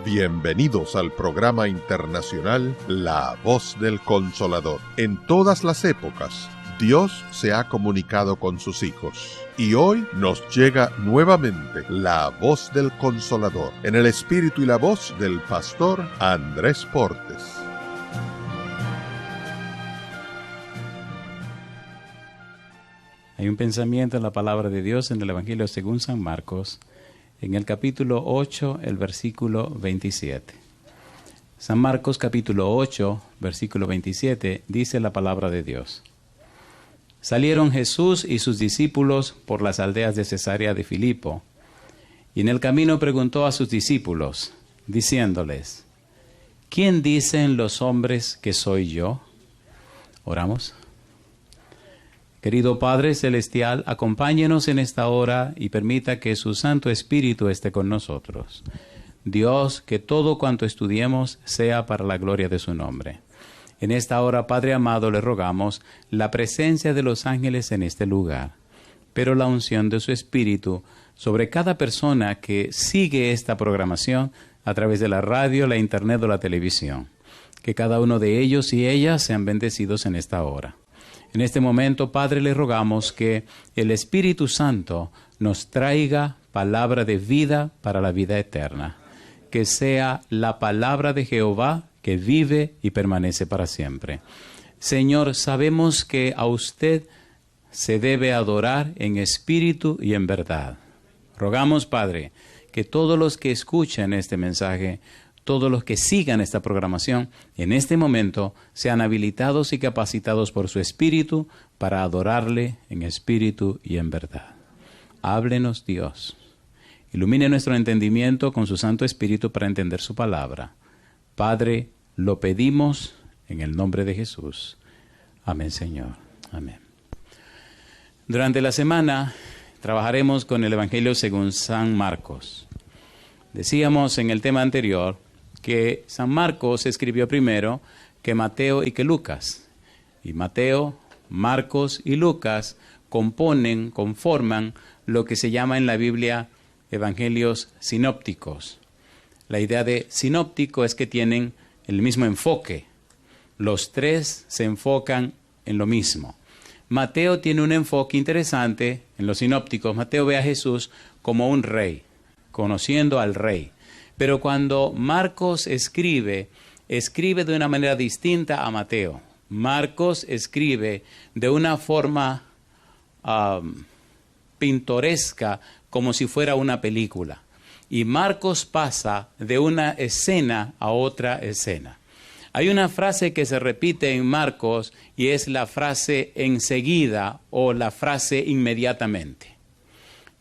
Bienvenidos al programa internacional La Voz del Consolador. En todas las épocas, Dios se ha comunicado con sus hijos. Y hoy nos llega nuevamente la Voz del Consolador, en el espíritu y la voz del pastor Andrés Portes. Hay un pensamiento en la palabra de Dios en el Evangelio según San Marcos, en el capítulo 8, el versículo 27. San Marcos capítulo 8, versículo 27, dice la palabra de Dios. Salieron Jesús y sus discípulos por las aldeas de Cesarea de Filipo, y en el camino preguntó a sus discípulos, diciéndoles, ¿quién dicen los hombres que soy yo? Oramos. Querido Padre Celestial, acompáñenos en esta hora y permita que su Santo Espíritu esté con nosotros. Dios, que todo cuanto estudiemos sea para la gloria de su nombre. En esta hora, Padre amado, le rogamos la presencia de los ángeles en este lugar, pero la unción de su Espíritu sobre cada persona que sigue esta programación a través de la radio, la internet o la televisión. Que cada uno de ellos y ellas sean bendecidos en esta hora. En este momento, Padre, le rogamos que el Espíritu Santo nos traiga palabra de vida para la vida eterna. Que sea la palabra de Jehová que vive y permanece para siempre. Señor, sabemos que a usted se debe adorar en espíritu y en verdad. Rogamos, Padre, que todos los que escuchen este mensaje, todos los que sigan esta programación, en este momento sean habilitados y capacitados por su Espíritu para adorarle en espíritu y en verdad. Háblenos, Dios. Ilumine nuestro entendimiento con su Santo Espíritu para entender su palabra. Padre, lo pedimos en el nombre de Jesús. Amén, Señor. Amén. Durante la semana trabajaremos con el Evangelio según San Marcos. Decíamos en el tema anterior que San Marcos escribió primero que Mateo y que Lucas. Y Mateo, Marcos y Lucas conforman lo que se llama en la Biblia evangelios sinópticos. La idea de sinóptico es que tienen el mismo enfoque. Los tres se enfocan en lo mismo. Mateo tiene un enfoque interesante en los sinópticos. Mateo ve a Jesús como un rey, conociendo al rey. Pero cuando Marcos escribe de una manera distinta a Mateo. Marcos escribe de una forma pintoresca, como si fuera una película. Y Marcos pasa de una escena a otra escena. Hay una frase que se repite en Marcos y es la frase enseguida o la frase inmediatamente.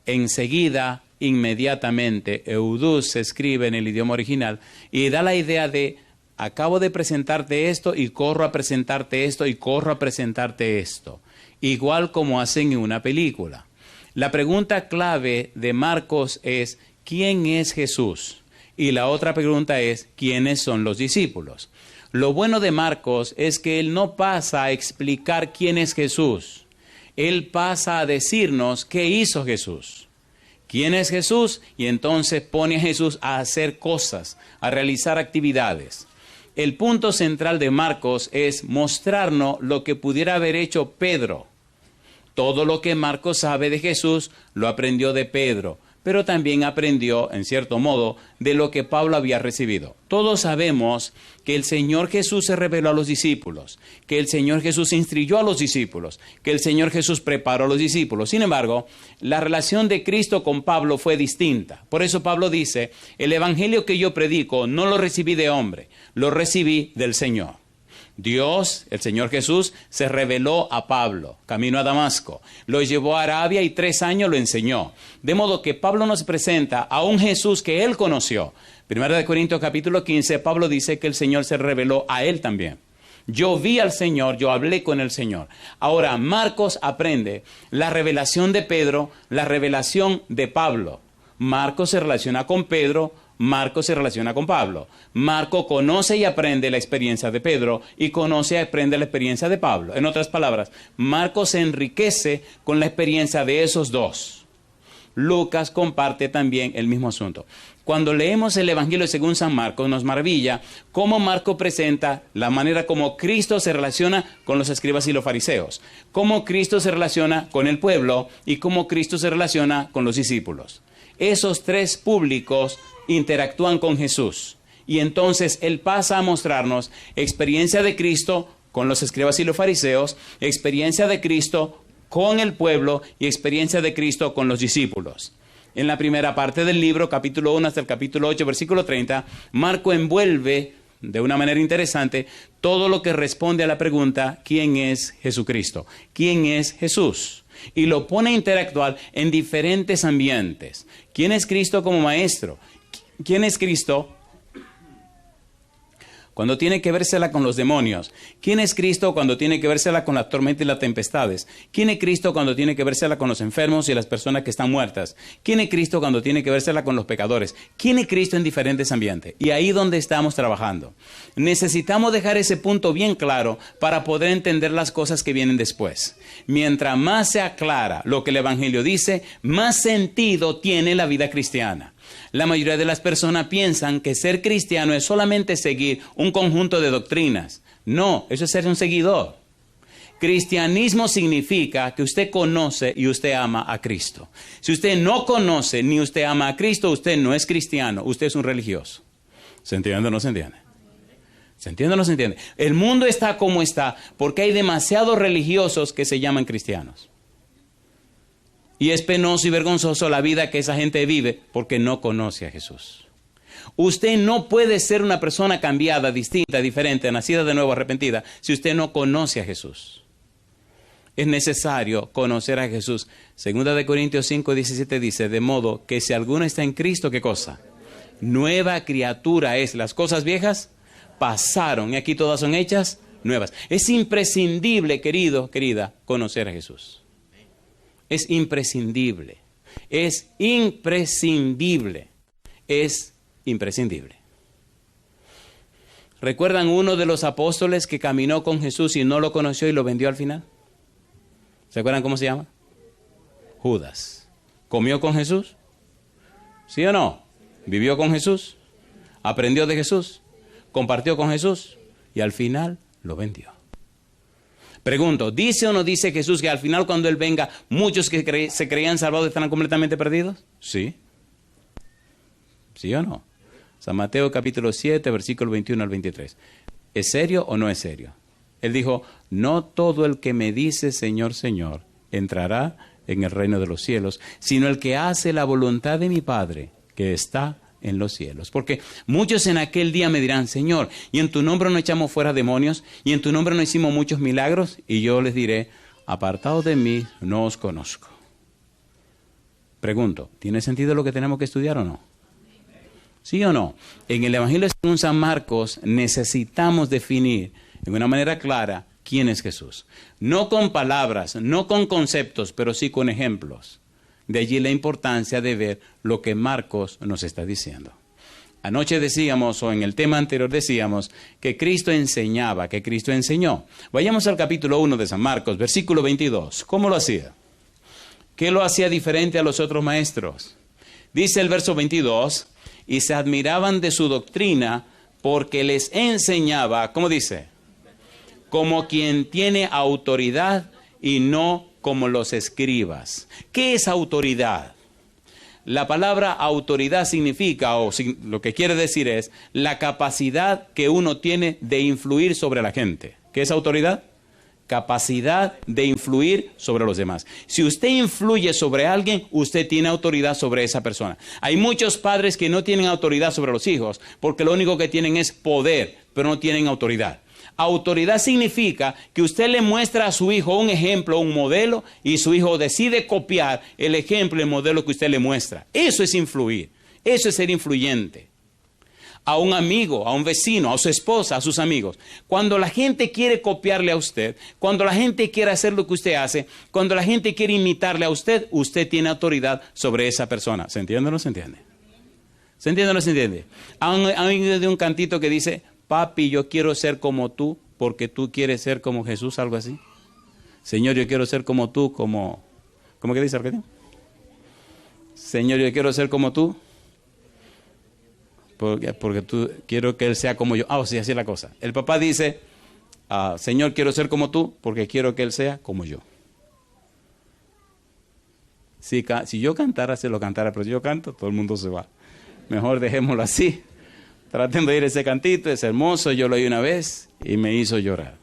Enseguida, inmediatamente, eudus se escribe en el idioma original y da la idea de acabo de presentarte esto y corro a presentarte esto y corro a presentarte esto. Igual como hacen en una película. La pregunta clave de Marcos es ¿quién es Jesús? Y la otra pregunta es ¿quiénes son los discípulos? Lo bueno de Marcos es que él no pasa a explicar quién es Jesús. Él pasa a decirnos qué hizo Jesús. ¿Quién es Jesús? Y entonces pone a Jesús a hacer cosas, a realizar actividades. El punto central de Marcos es mostrarnos lo que pudiera haber hecho Pedro. Todo lo que Marcos sabe de Jesús lo aprendió de Pedro, pero también aprendió, en cierto modo, de lo que Pablo había recibido. Todos sabemos que el Señor Jesús se reveló a los discípulos, que el Señor Jesús instruyó a los discípulos, que el Señor Jesús preparó a los discípulos. Sin embargo, la relación de Cristo con Pablo fue distinta. Por eso Pablo dice, el evangelio que yo predico no lo recibí de hombre, lo recibí del Señor. Dios, el Señor Jesús, se reveló a Pablo, camino a Damasco. Lo llevó a Arabia y 3 años lo enseñó. De modo que Pablo nos presenta a un Jesús que él conoció. 1 Corintios capítulo 15, Pablo dice que el Señor se reveló a él también. Yo vi al Señor, yo hablé con el Señor. Ahora, Marcos aprende la revelación de Pedro, la revelación de Pablo. Marcos se relaciona con Pedro, Marcos se relaciona con Pablo. Marcos conoce y aprende la experiencia de Pedro y conoce y aprende la experiencia de Pablo. En otras palabras, Marcos se enriquece con la experiencia de esos dos. Lucas comparte también el mismo asunto. Cuando leemos el Evangelio según San Marcos, nos maravilla cómo Marco presenta la manera como Cristo se relaciona con los escribas y los fariseos, cómo Cristo se relaciona con el pueblo y cómo Cristo se relaciona con los discípulos. Esos tres públicos interactúan con Jesús y entonces Él pasa a mostrarnos experiencia de Cristo con los escribas y los fariseos, experiencia de Cristo con el pueblo y experiencia de Cristo con los discípulos. En la primera parte del libro, capítulo 1 hasta el capítulo 8, versículo 30, Marco envuelve de una manera interesante todo lo que responde a la pregunta, ¿quién es Jesucristo? ¿Quién es Jesús? Y lo pone a interactuar en diferentes ambientes. ¿Quién es Cristo como maestro? ¿Quién es Cristo cuando tiene que vérsela con los demonios? ¿Quién es Cristo cuando tiene que vérsela con la tormenta y las tempestades? ¿Quién es Cristo cuando tiene que vérsela con los enfermos y las personas que están muertas? ¿Quién es Cristo cuando tiene que vérsela con los pecadores? ¿Quién es Cristo en diferentes ambientes? Y ahí donde estamos trabajando. Necesitamos dejar ese punto bien claro para poder entender las cosas que vienen después. Mientras más se aclara lo que el Evangelio dice, más sentido tiene la vida cristiana. La mayoría de las personas piensan que ser cristiano es solamente seguir un conjunto de doctrinas. No, eso es ser un seguidor. Cristianismo significa que usted conoce y usted ama a Cristo. Si usted no conoce ni usted ama a Cristo, usted no es cristiano, usted es un religioso. ¿Se entiende o no se entiende? ¿Se entiende o no se entiende? El mundo está como está porque hay demasiados religiosos que se llaman cristianos. Y es penoso y vergonzoso la vida que esa gente vive porque no conoce a Jesús. Usted no puede ser una persona cambiada, distinta, diferente, nacida de nuevo, arrepentida, si usted no conoce a Jesús. Es necesario conocer a Jesús. Segunda de Corintios 5:17 dice, de modo que si alguno está en Cristo, ¿qué cosa? Nueva criatura es. Las cosas viejas pasaron y aquí todas son hechas nuevas. Es imprescindible, querido, querida, conocer a Jesús. Es imprescindible, es imprescindible, es imprescindible. ¿Recuerdan uno de los apóstoles que caminó con Jesús y no lo conoció y lo vendió al final? ¿Se acuerdan cómo se llama? Judas. ¿Comió con Jesús? ¿Sí o no? ¿Vivió con Jesús? ¿Aprendió de Jesús? ¿Compartió con Jesús? Y al final lo vendió. Pregunto, ¿dice o no dice Jesús que al final cuando Él venga, muchos que se creían salvados estarán completamente perdidos? Sí. ¿Sí o no? San Mateo capítulo 7, versículo 21 al 23. ¿Es serio o no es serio? Él dijo, no todo el que me dice Señor, Señor, entrará en el reino de los cielos, sino el que hace la voluntad de mi Padre, que está en los cielos. Porque muchos en aquel día me dirán, Señor, y en tu nombre no echamos fuera demonios, y en tu nombre no hicimos muchos milagros, y yo les diré, apartados de mí, no os conozco. Pregunto, ¿tiene sentido lo que tenemos que estudiar o no? ¿Sí o no? En el Evangelio según San Marcos necesitamos definir de una manera clara quién es Jesús. No con palabras, no con conceptos, pero sí con ejemplos. De allí la importancia de ver lo que Marcos nos está diciendo. Anoche decíamos, o en el tema anterior decíamos, que Cristo enseñaba, que Cristo enseñó. Vayamos al capítulo 1 de San Marcos, versículo 22. ¿Cómo lo hacía? ¿Qué lo hacía diferente a los otros maestros? Dice el verso 22, y se admiraban de su doctrina porque les enseñaba, ¿cómo dice? Como quien tiene autoridad y no como los escribas. ¿Qué es autoridad? La palabra autoridad significa, lo que quiere decir es, la capacidad que uno tiene de influir sobre la gente. ¿Qué es autoridad? Capacidad de influir sobre los demás. Si usted influye sobre alguien, usted tiene autoridad sobre esa persona. Hay muchos padres que no tienen autoridad sobre los hijos, porque lo único que tienen es poder, pero no tienen autoridad. Autoridad significa que usted le muestra a su hijo un ejemplo, un modelo, y su hijo decide copiar el ejemplo, el modelo que usted le muestra. Eso es influir, eso es ser influyente. A un amigo, a un vecino, a su esposa, a sus amigos. Cuando la gente quiere copiarle a usted, cuando la gente quiere hacer lo que usted hace, cuando la gente quiere imitarle a usted, usted tiene autoridad sobre esa persona. ¿Se entiende o no se entiende? ¿Se entiende o no se entiende? Hay un cantito que dice, papi, yo quiero ser como tú, porque tú quieres ser como Jesús, algo así. Señor, yo quiero ser como tú, ¿cómo que dice Arcadio? Señor, yo quiero ser como tú. porque quiero que él sea como yo. Sí, así es la cosa. El papá dice, Señor, quiero ser como tú porque quiero que él sea como yo. Si yo cantara, se lo cantara, pero si yo canto, todo el mundo se va. Mejor dejémoslo así. Traten de oír ese cantito, es hermoso, yo lo oí una vez y me hizo llorar.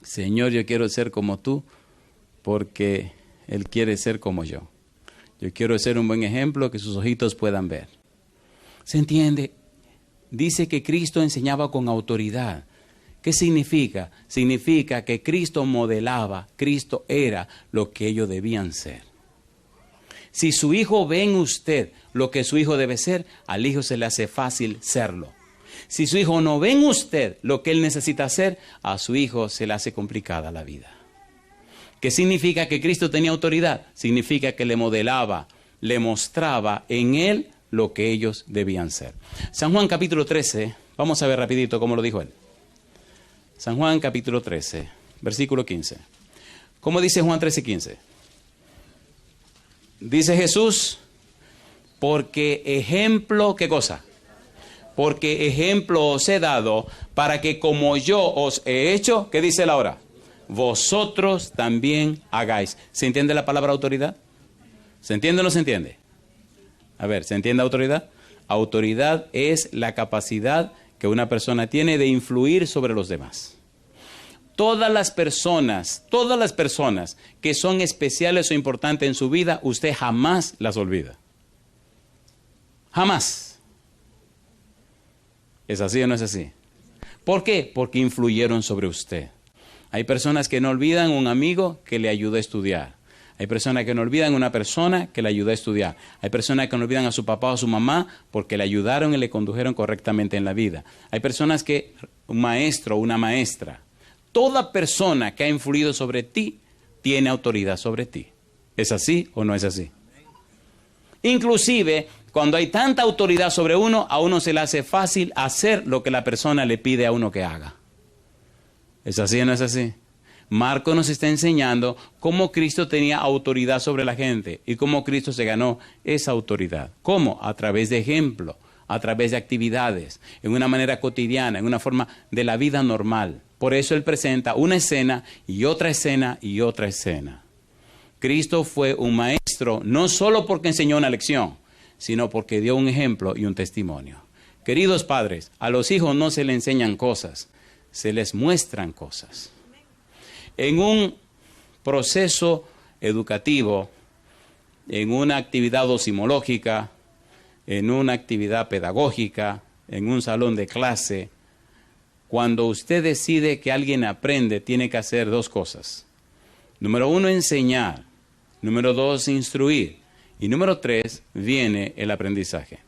Señor, yo quiero ser como tú porque él quiere ser como yo. Yo quiero ser un buen ejemplo que sus ojitos puedan ver. ¿Se entiende? Dice que Cristo enseñaba con autoridad. ¿Qué significa? Significa que Cristo modelaba, Cristo era lo que ellos debían ser. Si su hijo ve en usted lo que su hijo debe ser, al hijo se le hace fácil serlo. Si su hijo no ve en usted lo que él necesita hacer, a su hijo se le hace complicada la vida. ¿Qué significa que Cristo tenía autoridad? Significa que le modelaba, le mostraba en él lo que ellos debían ser. San Juan capítulo 13, vamos a ver rapidito cómo lo dijo él. San Juan capítulo 13, versículo 15. ¿Cómo dice Juan 13, 15? Dice Jesús, porque ejemplo, ¿qué cosa? Porque ejemplo os he dado para que como yo os he hecho, ¿qué dice la hora? Vosotros también hagáis. ¿Se entiende la palabra autoridad? ¿Se entiende o no se entiende? A ver, ¿se entiende autoridad? Autoridad es la capacidad que una persona tiene de influir sobre los demás. Todas las personas que son especiales o importantes en su vida, usted jamás las olvida. Jamás. ¿Es así o no es así? ¿Por qué? Porque influyeron sobre usted. Hay personas que no olvidan un amigo que le ayudó a estudiar. Hay personas que no olvidan una persona que le ayudó a estudiar. Hay personas que no olvidan a su papá o a su mamá porque le ayudaron y le condujeron correctamente en la vida. Hay personas que, un maestro o una maestra, toda persona que ha influido sobre ti tiene autoridad sobre ti. ¿Es así o no es así? Inclusive, cuando hay tanta autoridad sobre uno, a uno se le hace fácil hacer lo que la persona le pide a uno que haga. ¿Es así o no es así? Marco nos está enseñando cómo Cristo tenía autoridad sobre la gente y cómo Cristo se ganó esa autoridad. ¿Cómo? A través de ejemplo, a través de actividades, en una manera cotidiana, en una forma de la vida normal. Por eso Él presenta una escena y otra escena y otra escena. Cristo fue un maestro no solo porque enseñó una lección, sino porque dio un ejemplo y un testimonio. Queridos padres, a los hijos no se les enseñan cosas, se les muestran cosas. En un proceso educativo, en una actividad docimológica, en una actividad pedagógica, en un salón de clase, cuando usted decide que alguien aprende, tiene que hacer dos cosas. Número 1, enseñar. Número 2, instruir. Y número 3, viene el aprendizaje.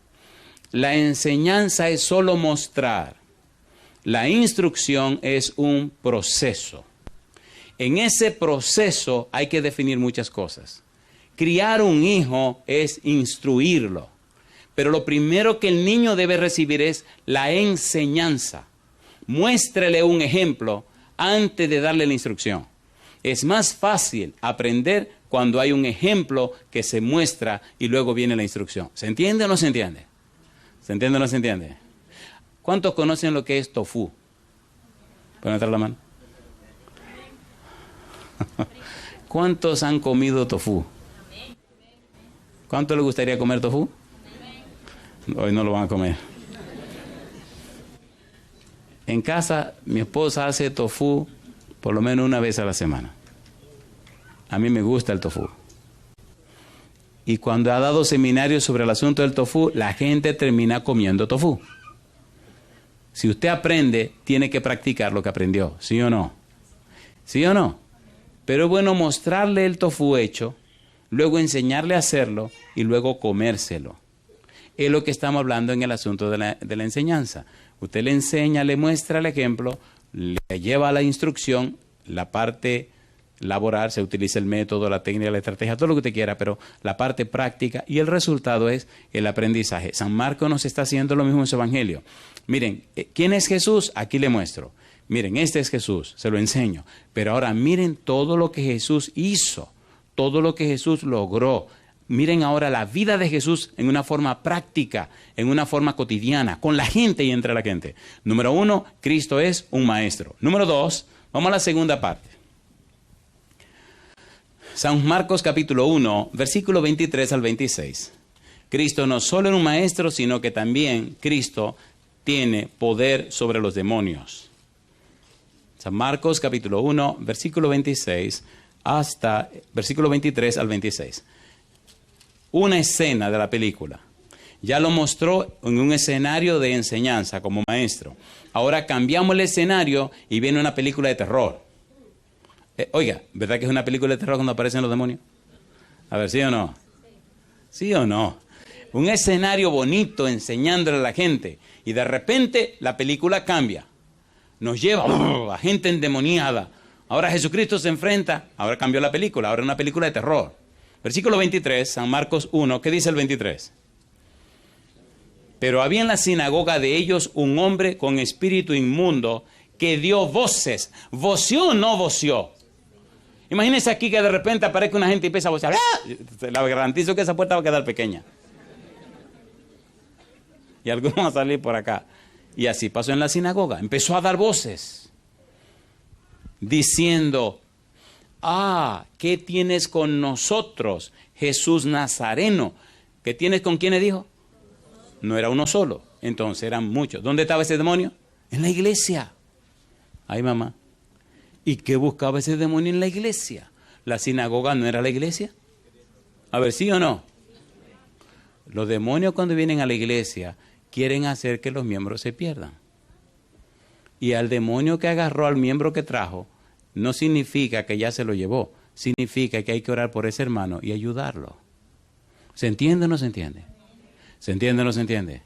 La enseñanza es solo mostrar. La instrucción es un proceso. En ese proceso hay que definir muchas cosas. Criar un hijo es instruirlo. Pero lo primero que el niño debe recibir es la enseñanza. Muéstrele un ejemplo antes de darle la instrucción. Es más fácil aprender cuando hay un ejemplo que se muestra y luego viene la instrucción. ¿Se entiende o no se entiende? ¿Se entiende o no se entiende? ¿Cuántos conocen lo que es tofu? ¿Pueden levantar la mano? ¿Cuántos han comido tofu? ¿Cuánto les gustaría comer tofu? Hoy no lo van a comer. En casa, mi esposa hace tofu por lo menos una vez a la semana. A mí me gusta el tofu. Y cuando ha dado seminarios sobre el asunto del tofu, la gente termina comiendo tofu. Si usted aprende, tiene que practicar lo que aprendió. ¿Sí o no? ¿Sí o no? Pero es bueno mostrarle el tofu hecho, luego enseñarle a hacerlo y luego comérselo. Es lo que estamos hablando en el asunto de la enseñanza. Usted le enseña, le muestra el ejemplo, le lleva a la instrucción, la parte laboral, se utiliza el método, la técnica, la estrategia, todo lo que usted quiera, pero la parte práctica y el resultado es el aprendizaje. San Marcos nos está haciendo lo mismo en su evangelio. Miren, ¿quién es Jesús? Aquí le muestro. Miren, este es Jesús, se lo enseño. Pero ahora miren todo lo que Jesús hizo, todo lo que Jesús logró. miren ahora la vida de Jesús en una forma práctica, en una forma cotidiana, con la gente y entre la gente. Número 1, Cristo es un maestro. Número 2, vamos a la segunda parte. San Marcos capítulo 1, versículo 23 al 26. Cristo no solo es un maestro, sino que también Cristo tiene poder sobre los demonios. San Marcos capítulo 1, versículo 26 hasta versículo 23 al 26. Una escena de la película. Ya lo mostró en un escenario de enseñanza como maestro. Ahora cambiamos el escenario y viene una película de terror. Oiga, ¿verdad que es una película de terror cuando aparecen los demonios? A ver, ¿sí o no? ¿Sí o no? Un escenario bonito enseñándole a la gente y de repente la película cambia. Nos lleva a gente endemoniada. Ahora Jesucristo se enfrenta, ahora cambió la película, ahora es una película de terror. Versículo 23, San Marcos 1, ¿qué dice el 23? Pero había en la sinagoga de ellos un hombre con espíritu inmundo que dio voces. ¿Voció o no voció? Imagínense aquí que de repente aparezca una gente y empieza a vocear. ¡Ah! Le garantizo que esa puerta va a quedar pequeña. Y algunos van a salir por acá. Y así pasó en la sinagoga. Empezó a dar voces. Diciendo, ¿qué tienes con nosotros, Jesús Nazareno? ¿Qué tienes con quiénes dijo? No era uno solo, entonces eran muchos. ¿Dónde estaba ese demonio? En la iglesia. Ay, mamá. ¿Y qué buscaba ese demonio en la iglesia? ¿La sinagoga no era la iglesia? A ver, ¿sí o no? Los demonios cuando vienen a la iglesia quieren hacer que los miembros se pierdan. Y al demonio que agarró al miembro que trajo, no significa que ya se lo llevó. Significa que hay que orar por ese hermano y ayudarlo. ¿Se entiende o no se entiende? ¿Se entiende o no se entiende?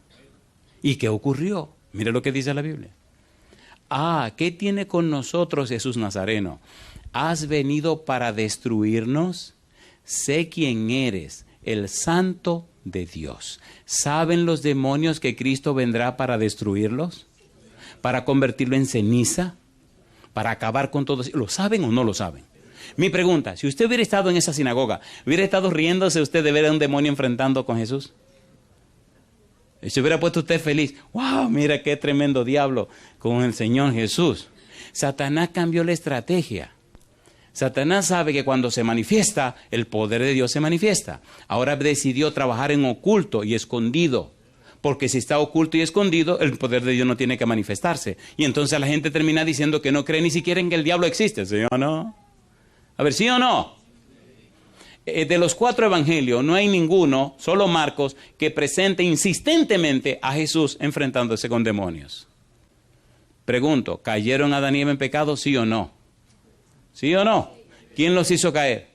¿Y qué ocurrió? Mire lo que dice la Biblia. ¿Qué tiene con nosotros Jesús Nazareno? ¿Has venido para destruirnos? Sé quién eres, el Santo de Dios. ¿Saben los demonios que Cristo vendrá para destruirlos? ¿Para convertirlo en ceniza? ¿Para acabar con todos? ¿Lo saben o no lo saben? Mi pregunta, si usted hubiera estado en esa sinagoga, ¿hubiera estado riéndose usted de ver a un demonio enfrentando con Jesús? Se hubiera puesto usted feliz. ¡Wow! Mira qué tremendo diablo con el Señor Jesús. Satanás cambió la estrategia. Satanás sabe que cuando se manifiesta, el poder de Dios se manifiesta. Ahora decidió trabajar en oculto y escondido. Porque si está oculto y escondido, el poder de Dios no tiene que manifestarse. Y entonces la gente termina diciendo que no cree ni siquiera en que el diablo existe. ¿Sí o no? A ver, ¿sí o no? De los 4 evangelios, no hay ninguno, solo Marcos, que presente insistentemente a Jesús enfrentándose con demonios. Pregunto, ¿cayeron Adán y Eva en pecado, sí o no? ¿Sí o no? ¿Quién los hizo caer?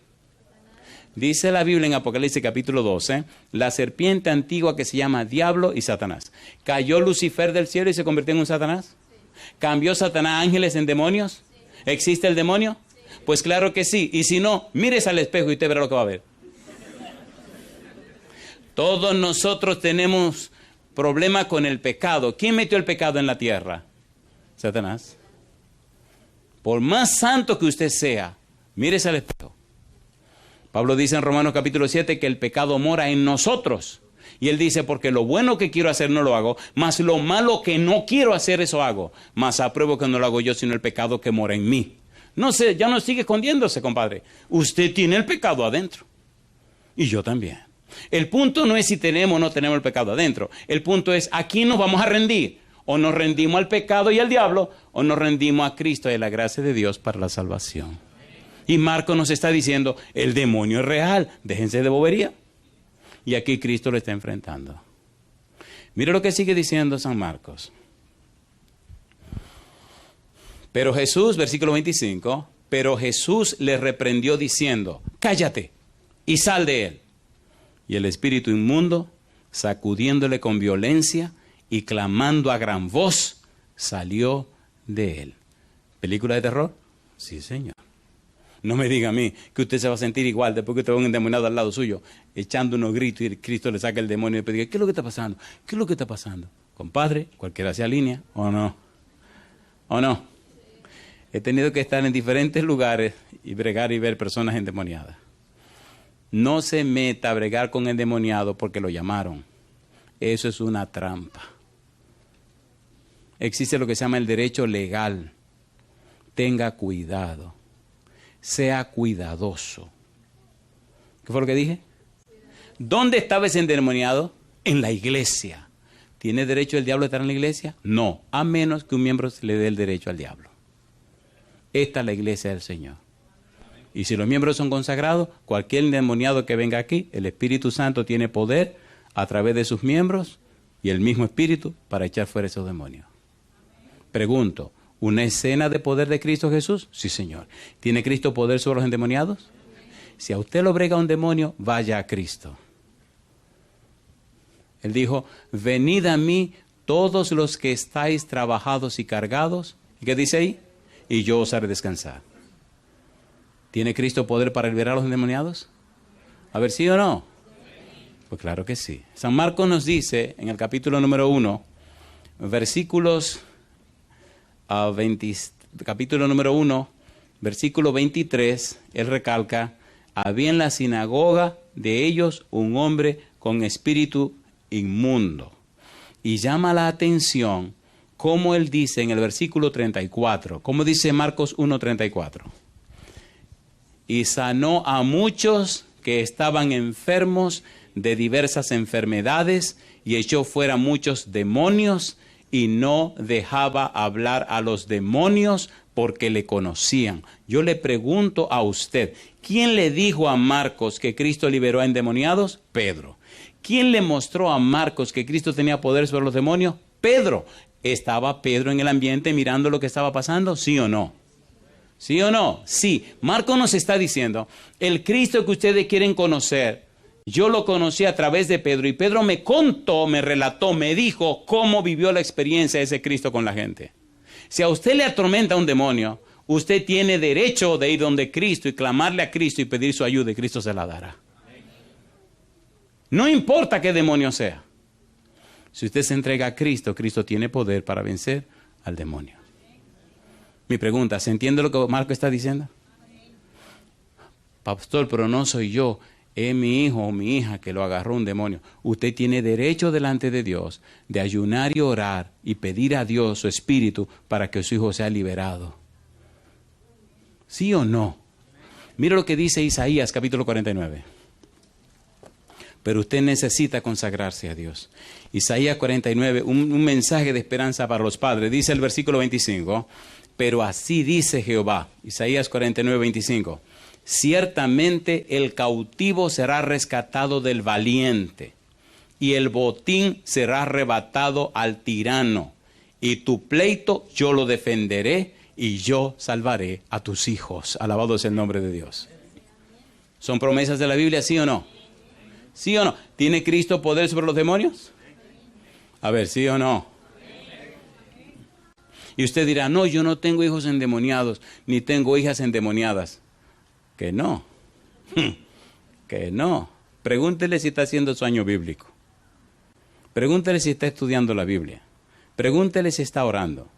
Dice la Biblia en Apocalipsis capítulo 12, la serpiente antigua que se llama Diablo y Satanás. ¿Cayó Lucifer del cielo y se convirtió en un Satanás? ¿Cambió Satanás ángeles en demonios? ¿Existe el demonio? Pues claro que sí. Y si no, mírese al espejo y usted verá lo que va a ver. Todos nosotros tenemos problema con el pecado. ¿Quién metió el pecado en la tierra? Satanás. Por más santo que usted sea, mírese al espejo. Pablo dice en Romanos capítulo 7 que el pecado mora en nosotros. Y él dice, porque lo bueno que quiero hacer no lo hago, mas lo malo que no quiero hacer eso hago. Mas apruebo que no lo hago yo, sino el pecado que mora en mí. No sé, ya no sigue escondiéndose, compadre. Usted tiene el pecado adentro. Y yo también. El punto no es si tenemos o no tenemos el pecado adentro. El punto es, ¿a quién nos vamos a rendir? O nos rendimos al pecado y al diablo, o nos rendimos a Cristo y a la gracia de Dios para la salvación. Y Marcos nos está diciendo, el demonio es real, déjense de bobería. Y aquí Cristo lo está enfrentando. Mire lo que sigue diciendo San Marcos. Pero Jesús, versículo 25, pero Jesús le reprendió diciendo, cállate y sal de él. Y el espíritu inmundo, sacudiéndole con violencia y clamando a gran voz, salió de él. ¿Película de terror? Sí, señor. No me diga a mí que usted se va a sentir igual después que usted ve un endemoniado al lado suyo, echando unos gritos y Cristo le saca el demonio y le diga, ¿qué es lo que está pasando? ¿Qué es lo que está pasando? Compadre, cualquiera sea línea, ¿o no? ¿O no? He tenido que estar en diferentes lugares y bregar y ver personas endemoniadas. No se meta a bregar con el endemoniado porque lo llamaron. Eso es una trampa. Existe lo que se llama el derecho legal. Tenga cuidado. Sea cuidadoso. ¿Qué fue lo que dije? ¿Dónde estaba ese endemoniado? En la iglesia. ¿Tiene derecho el diablo a estar en la iglesia? No, a menos que un miembro le dé el derecho al diablo. Esta es la iglesia del Señor. Y si los miembros son consagrados, cualquier endemoniado que venga aquí, el Espíritu Santo tiene poder a través de sus miembros y el mismo Espíritu para echar fuera esos demonios. Pregunto, ¿una escena de poder de Cristo Jesús? Sí, Señor. ¿Tiene Cristo poder sobre los endemoniados? Si a usted lo brega un demonio, vaya a Cristo. Él dijo, venid a mí todos los que estáis trabajados y cargados. ¿Y qué dice ahí? Y yo os haré descansar. ¿Tiene Cristo poder para liberar a los endemoniados? A ver, ¿sí o no? Pues claro que sí. San Marcos nos dice en el capítulo número 1, versículos capítulo número 1, versículo 23, él recalca, había en la sinagoga de ellos un hombre con espíritu inmundo. Y llama la atención como él dice en el versículo 34, como dice Marcos 1:34. Y sanó a muchos que estaban enfermos de diversas enfermedades y echó fuera muchos demonios y no dejaba hablar a los demonios porque le conocían. Yo le pregunto a usted, ¿quién le dijo a Marcos que Cristo liberó a endemoniados? Pedro. ¿Quién le mostró a Marcos que Cristo tenía poder sobre los demonios? Pedro. ¿Estaba Pedro en el ambiente mirando lo que estaba pasando? ¿Sí o no? ¿Sí o no? Sí. Marcos nos está diciendo, el Cristo que ustedes quieren conocer, yo lo conocí a través de Pedro y Pedro me contó, me relató, me dijo cómo vivió la experiencia de ese Cristo con la gente. Si a usted le atormenta un demonio, usted tiene derecho de ir donde Cristo y clamarle a Cristo y pedir su ayuda y Cristo se la dará. No importa qué demonio sea. Si usted se entrega a Cristo, Cristo tiene poder para vencer al demonio. Mi pregunta, ¿se entiende lo que Marco está diciendo? Pastor, pero no soy yo. Es mi hijo o mi hija que lo agarró un demonio. Usted tiene derecho delante de Dios de ayunar y orar y pedir a Dios su espíritu para que su hijo sea liberado. ¿Sí o no? Mira lo que dice Isaías capítulo 49. Pero usted necesita consagrarse a Dios. Isaías 49, un mensaje de esperanza para los padres. Dice el versículo 25, pero así dice Jehová. Isaías 49, 25. Ciertamente el cautivo será rescatado del valiente, y el botín será arrebatado al tirano, y tu pleito yo lo defenderé, y yo salvaré a tus hijos. Alabado es el nombre de Dios. ¿Son promesas de la Biblia, sí o no? ¿Sí o no? ¿Tiene Cristo poder sobre los demonios? A ver, ¿sí o no? Y usted dirá, no, yo no tengo hijos endemoniados, ni tengo hijas endemoniadas. Que no, que no. Pregúntele si está haciendo su año bíblico. Pregúntele si está estudiando la Biblia. Pregúntele si está orando.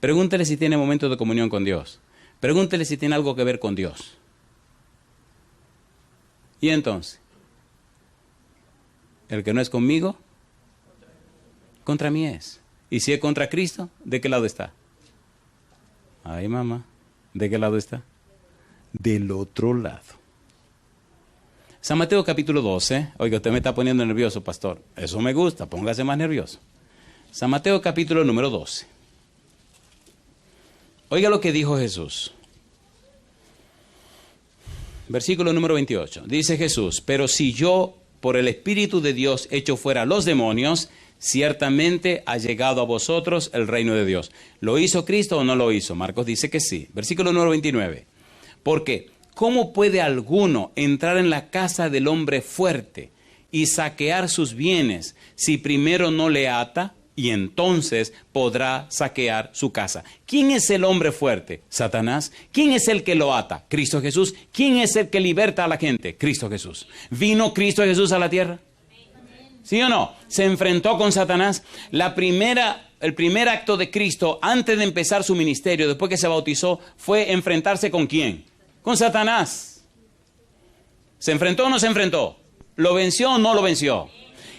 Pregúntele si tiene momentos de comunión con Dios. Pregúntele si tiene algo que ver con Dios. Y entonces, el que no es conmigo, contra mí es. Y si es contra Cristo, ¿de qué lado está? Ay, mamá, ¿de qué lado está? Del otro lado. San Mateo capítulo 12. Oiga, usted me está poniendo nervioso, pastor. Eso me gusta, póngase más nervioso. San Mateo capítulo número 12. Oiga lo que dijo Jesús. Versículo número 28. Dice Jesús, pero si yo por el Espíritu de Dios echo fuera los demonios, ciertamente ha llegado a vosotros el reino de Dios. ¿Lo hizo Cristo o no lo hizo? Marcos dice que sí. Versículo número 29. Porque, ¿cómo puede alguno entrar en la casa del hombre fuerte y saquear sus bienes si primero no le ata y entonces podrá saquear su casa? ¿Quién es el hombre fuerte? Satanás. ¿Quién es el que lo ata? Cristo Jesús. ¿Quién es el que liberta a la gente? Cristo Jesús. ¿Vino Cristo Jesús a la tierra? ¿Sí o no? Se enfrentó con Satanás. El primer acto de Cristo antes de empezar su ministerio, después que se bautizó, fue enfrentarse ¿con quién? Con Satanás. ¿Se enfrentó o no se enfrentó? ¿Lo venció o no lo venció?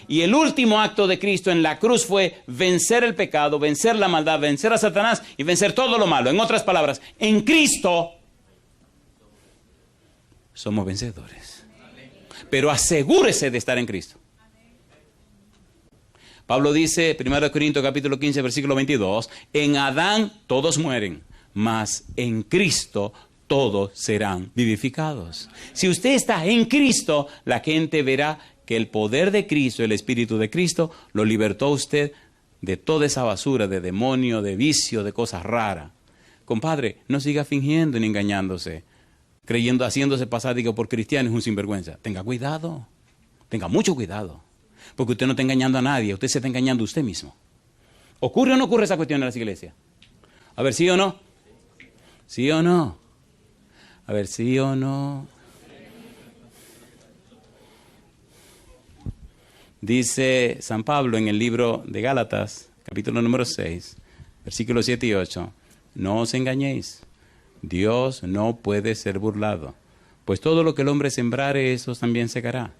Y el último acto de Cristo en la cruz fue vencer el pecado, vencer la maldad, vencer a Satanás y vencer todo lo malo. En otras palabras, en Cristo somos vencedores. Pero asegúrese de estar en Cristo. Pablo dice, 1 Corintios capítulo 15, versículo 22, en Adán todos mueren, mas en Cristo todos serán vivificados. Si usted está en Cristo, la gente verá que el poder de Cristo, el Espíritu de Cristo, lo libertó a usted de toda esa basura, de demonio, de vicio, de cosas raras. Compadre, no siga fingiendo ni engañándose, creyendo, haciéndose pasar digo, por cristiano es un sinvergüenza. Tenga cuidado, tenga mucho cuidado, porque usted no está engañando a nadie, usted se está engañando a usted mismo. ¿Ocurre o no ocurre esa cuestión en las iglesias? A ver, ¿sí o no? ¿Sí o no? A ver, ¿sí o no? Dice San Pablo en el libro de Gálatas, capítulo número 6, versículos 7 y 8, no os engañéis, Dios no puede ser burlado, pues todo lo que el hombre sembrare, eso también segará.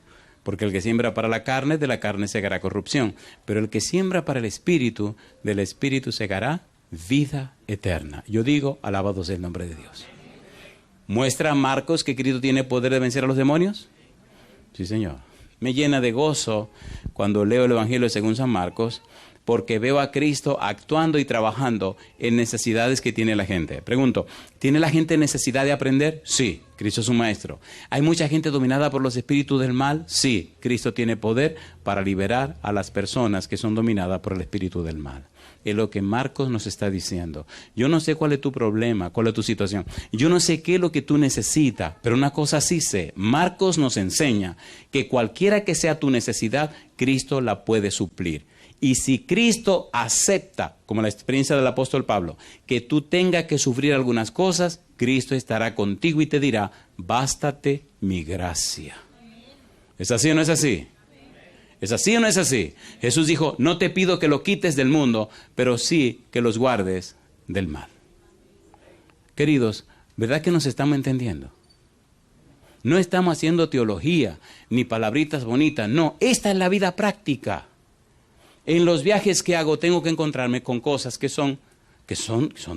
Porque el que siembra para la carne, de la carne segará corrupción, pero el que siembra para el Espíritu, del Espíritu segará vida eterna. Yo digo, alabado sea el nombre de Dios. ¿Muestra Marcos que Cristo tiene poder de vencer a los demonios? Sí, Señor. Me llena de gozo cuando leo el Evangelio según San Marcos, porque veo a Cristo actuando y trabajando en necesidades que tiene la gente. Pregunto, ¿tiene la gente necesidad de aprender? Sí, Cristo es un maestro. ¿Hay mucha gente dominada por los espíritus del mal? Sí, Cristo tiene poder para liberar a las personas que son dominadas por el espíritu del mal. Es lo que Marcos nos está diciendo. Yo no sé cuál es tu problema, cuál es tu situación. Yo no sé qué es lo que tú necesitas, pero una cosa sí sé. Marcos nos enseña que cualquiera que sea tu necesidad, Cristo la puede suplir. Y si Cristo acepta, como la experiencia del apóstol Pablo, que tú tengas que sufrir algunas cosas, Cristo estará contigo y te dirá, bástate mi gracia. ¿Es así o no es así? ¿Es así o no es así? Jesús dijo, no te pido que lo quites del mundo, pero sí que los guardes del mal. Queridos, ¿verdad que nos estamos entendiendo? No estamos haciendo teología, ni palabritas bonitas, no, esta es la vida práctica. En los viajes que hago tengo que encontrarme con cosas que son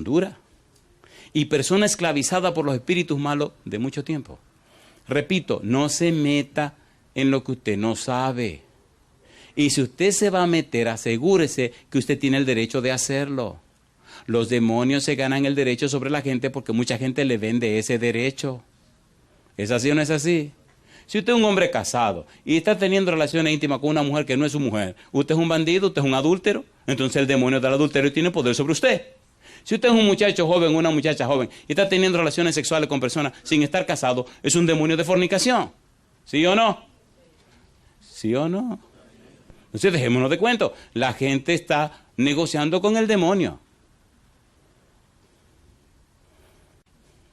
duras. Y persona esclavizada por los espíritus malos de mucho tiempo. Repito, no se meta en lo que usted no sabe. Y si usted se va a meter, asegúrese que usted tiene el derecho de hacerlo. Los demonios se ganan el derecho sobre la gente porque mucha gente le vende ese derecho. ¿Es así o no es así? Si usted es un hombre casado y está teniendo relaciones íntimas con una mujer que no es su mujer, usted es un bandido, usted es un adúltero, entonces el demonio del adulterio tiene poder sobre usted. Si usted es un muchacho joven o una muchacha joven y está teniendo relaciones sexuales con personas sin estar casado, es un demonio de fornicación. ¿Sí o no? ¿Sí o no? Entonces dejémonos de cuento. La gente está negociando con el demonio.